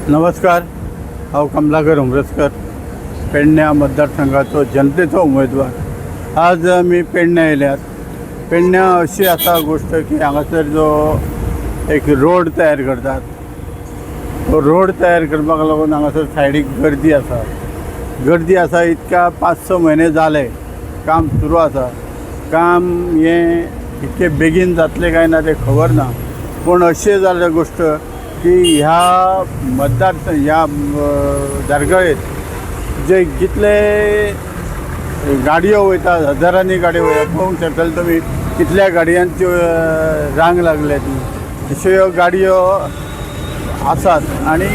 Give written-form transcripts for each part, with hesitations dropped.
नमस्कार. हांव कमलाकर उमरसकर, पेडण्या मतदारसंघाचो जनतेचो उमेदवार. आज आमी पेडण्या येयल्यात. पेडण्या अशी आसा गोष्ट की हांगासर जो एक रोड तयार करतात, तो रोड तयार करपाक लागून हांगासर सायडीक गर्दी आसा. इतका 5-6 म्हयने जाले काम सुरू आसा. काम हें इतके बेगीन जातलें काय ना तें खबर ना, पूण अशें जालें गोष्ट की ह्या ह्या दारगळेत जे कितले गाडयो वयतात, हजारांनी गाडयो वयतात. पळोवंक शकतले तुमी कितल्या गाडयांच्यो रांग लागल्यात. अश्यो गाडयो आसात आनी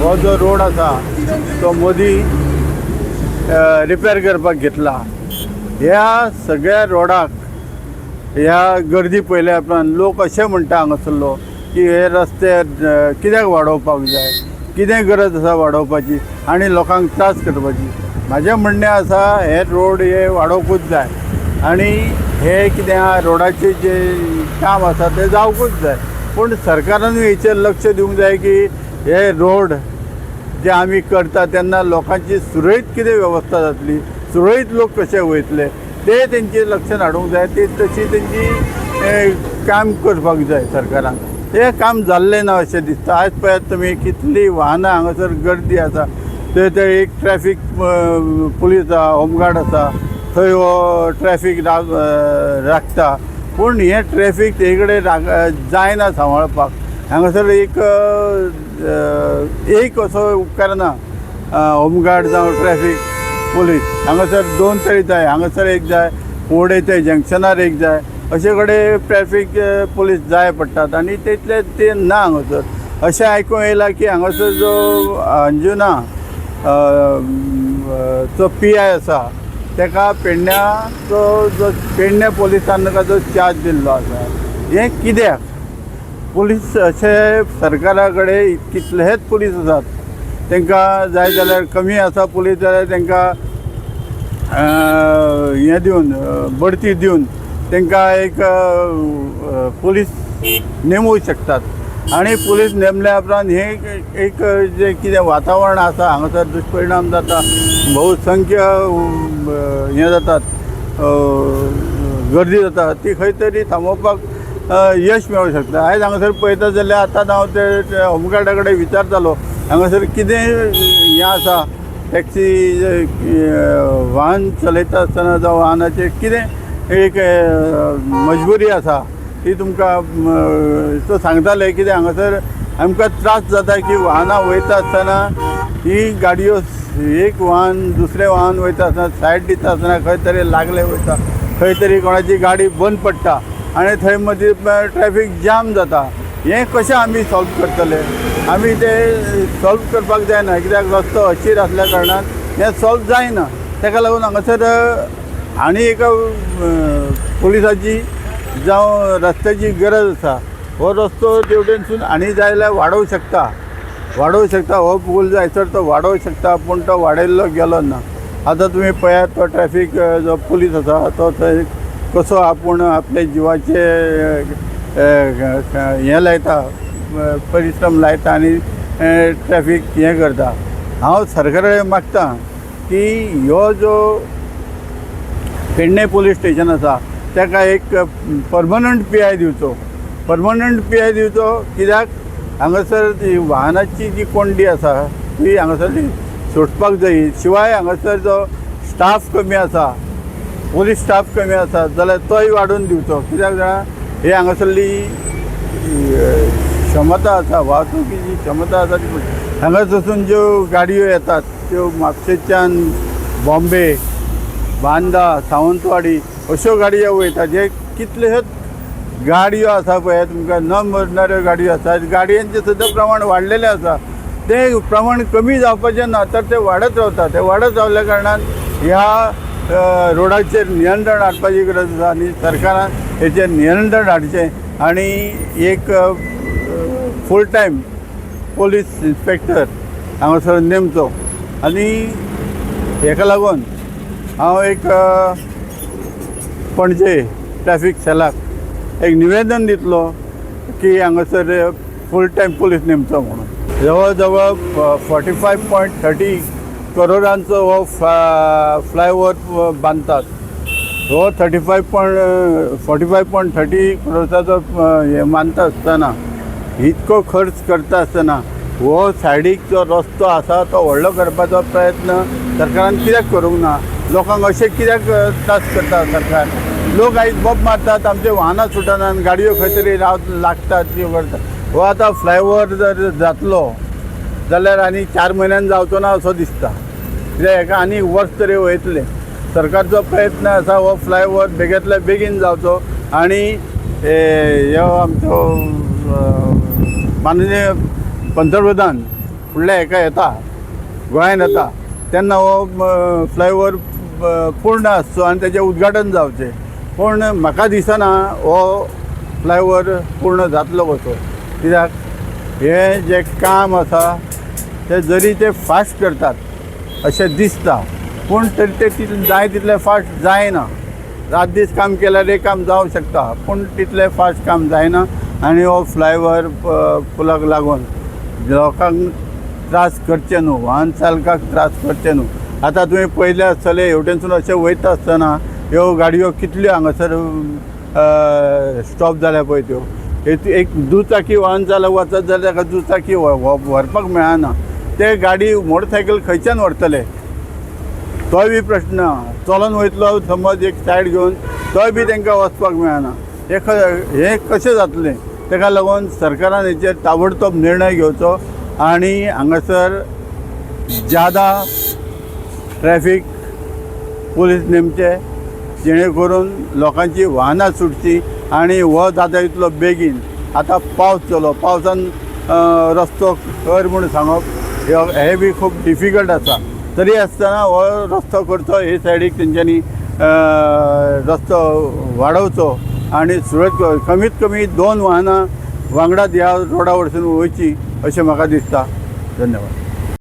हो जो रोड आसा तो मोदी रिपेर करपाक घेतला. ह्या सगळ्या रोडाक ह्या गर्दी पयल्या उपरांत लोक अशें म्हणटा हांगासरलो की हे रस्ते कित्याक वाडोवपाक जाय, कितें गरज आसा वाडोवपाची आनी लोकांक त्रास करपाची. म्हाजें म्हणणें आसा हे रोड हे वाडोवपूच जाय आनी हे कितें आहा रोडाचें जें काम आसा तें जावपूच जाय. पूण सरकारानूय हेचेर लक्ष दिवंक जाय की हे रोड जे आमी करता तेन्ना लोकांची सुरळीत कितें वेवस्था जातली, सुरळीत लोक कशे वयतले ते तेंचेर लक्षांत हाडूंक जाय. ते तशी तेंची काम करपाक जाय सरकारान. हे काम जाल्लें ना अशें दिसता. आयज पळयात तुमी कितली वाहनां हांगासर गर्दी आसा. थंय एक ट्रॅफीक पुलीस आसा, होमगार्ड आसा, थंय हो ट्रॅफीक राखता. पूण हें ट्रॅफीक हे कडेन जायना सांबाळपाक. हांगासर एक असो उपकारना होमगार्ड जावं ट्रॅफीक पुलीस. हांगासर 2 तरी जाय. हांगासर एक जाय, फोंडे ते जंक्शनार एक जाय. अशे कडेन ट्रॅफीक पुलीस जाय पडटात आनी ते ना हांगासर. अशें आयकूं येयलां की हांगासर जो अंजुना जो PI आसा तेका पेडण्याचो जो पेडण्या पुलीस स्थानकाचो चार्ज दिल्लो आसा. हें कित्याक? पुलीस अशे सरकारा कडेन कितलेच पुलीस आसात. तांकां जाय जाल्यार कमी आसा पुलीस जाल्यार तांकां हें दिवन बढती दिवन तांकां एक पुलीस नेमूंक शकतात. आनी पुलीस नेमल्या उपरांत हें एक जें कितें वातावरण आसा हांगासर दुश्परिणाम जाता, बहुसंख्य हें जातात, गर्दी जाता, ती खंय तरी थांबोवपाक यश मेळूंक शकता. आयज हांगासर पळयता जाल्यार आतां हांव ते होमगार्डा कडेन विचारतालो हांगासर कितें हें आसा, टॅक्सी वाहन चलयता आसतना जावं वाहनाचेर कितें एक मजबुरी आसा ती तुमकां तो सांगताले. कितें हांगासर आमकां त्रास जाता की वाहनां वयता आसतना ही गाडयो एक वाहन दुसरें वाहन वयता आसतना सायड दिता आसतना खंय तरी लागले वयता, खंय तरी कोणाची गाडी बंद पडटा आनी थंय मदीं ट्रॅफीक जाम जाता. हें कशें आमी सॉल्व करतले? आमी तें सॉल्व करपाक जायना कित्याक रस्तो अशीर आसल्या कारणान हें सॉल्व जायना. ताका लागून हांगासर आनी एका पुलिसाची जावं रस्त्याची गरज आसा. हो रस्तो तेवटेनसून आनी जाय जाल्यार वाडोवंक शकता. हो पूल जायसर तो वाडोवंक शकता, पूण तो वाडयल्लो गेलो ना. आतां तुमी पळयात तो ट्रॅफीक जो पुलीस आसा तो थंय कसो आपूण आपले जिवाचे हें लायता, परिश्रम लायता आनी ट्रॅफीक हें करता. हांव सरकारा कडेन मागतां की ह्यो जो पेडणे पुलीस स्टेशन आसा ताका एक परमनंट PI दिवचो. कित्याक हांगासर वाहनाची जी कोंडी आसा ती हांगासर सुटपाक जाय. शिवाय हांगासर जो स्टाफ कमी आसा, पुलीस स्टाफ कमी आसा जाल्यार तोय वाडोवन दिवचो. कित्याक जाणा हे हांगासरली क्षमता आसा, वाहतुकीची क्षमता आसा ती हांगासून ज्यो गाडयो येतात त्यो म्हापशेच्यान बॉम्बे, बांदा, सावंतवाडी अश्यो गाडयो वयता. जे कितलेशेच गाडयो आसा पळय तुमकां न मरणाऱ्यो गाडयो आसा. गाडयांचें सुद्दां प्रमाण वाडलेलें आसा. तें प्रमाण कमी जावपाचें ना तर तें वाडत रावता. तें वाडत रावल्या कारणान ह्या रोडाचेर नियंत्रण हाडपाची गरज आसा आनी सरकारान हेचेर नियंत्रण हाडचें आनी एक फूल टायम पोलीस इन्स्पेक्टर हांगासर नेमचो. आनी हेका लागून हांव एक पणजे ट्रॅफीक सेलाक एक निवेदन दितलो की हांगासर फूल टायम पुलीस नेमचो म्हणून. जवळ 45.30 करोडांचो हो फ्लायओव्हर बांधतात. हो 45.30 करोडाचो हे बांदता आसतना इतको खर्च करता आसतना हो सायडीक जो रस्तो आसा तो व्हडलो करपाचो प्रयत्न सरकारान कित्याक करूंक ना? लोकांक अशें कित्याक त्रास करता सरकार? लोक आयज बोब मारतात, आमचे वाहनां सुटनात, गाडयो खंय तरी लागतात, त्यो करतात. हो आतां फ्लायओव्हर जर जातलो जाल्यार आनी 4 म्हयन्यान जावचो ना असो दिसता. कित्याक हेका आनी वर्स तरी वयतले. सरकारचो प्रयत्न आसा हो फ्लायओव्हर बेगींतल्या बेगीन जावचो आणि हो आमचो माननीय पंतप्रधान फुडल्या हेका येता, गोंयांत येता तेन्ना हो फ्लायओव्हर पूर्ण आसचो आनी तेचें उद्घाटन जावचें. पूण म्हाका दिसना हो फ्लायओव्हर पूर्ण जातलो कसो. कित्याक हे जे काम आसा ते जरी ते फास्ट करतात अशें दिसता, पूण तरी ते जाय तितले फास्ट जायना. रात दीस काम केल्यार एक काम जावं शकता, पूण तितले फास्ट काम जायना. आनी हो फ्लायओव्हर पुलाक लागून लोकांक त्रास करचे न्हू, वाहन चालकाक त्रास करचे न्हू. आतां तुवें पयलें आसतलें हेवटेनसून अशें वयता आसतना ह्यो गाडयो कितल्यो हांगासर स्टॉप जाल्या पळय त्यो. एक दुचाकी वाहन चालक वचत जाल्यार ताका दुचाकी व्हरपाक मेळना. ते गाडी मोटरसायकल खंयच्यान व्हरतले तोय बी प्रश्न. चलून वयतलो समज एक सायड घेवन तोय बी तांकां वचपाक मेळना. हे कशें जातलें? ताका लागून सरकारान हेचेर ताबडतोब निर्णय घेवचो आनी हांगासर ज्यादा ट्रॅफीक पुलीस नेमचे, जेणे करून लोकांची वाहनां सुटची आनी हो जाता तितलो बेगीन. आतां पावस चलो, पावसान रस्तो कर म्हूण सांगप हे बी खूब डिफिकल्ट आसा. तरी आसतना हो रस्तो करचो, हे सायडीक तेंच्यांनी रस्तो वाडोवचो आनी सुरत कमीत कमी 2 वाहनां वांगडाच ह्या रोडा वरसून वयची अशें म्हाका दिसता. धन्यवाद.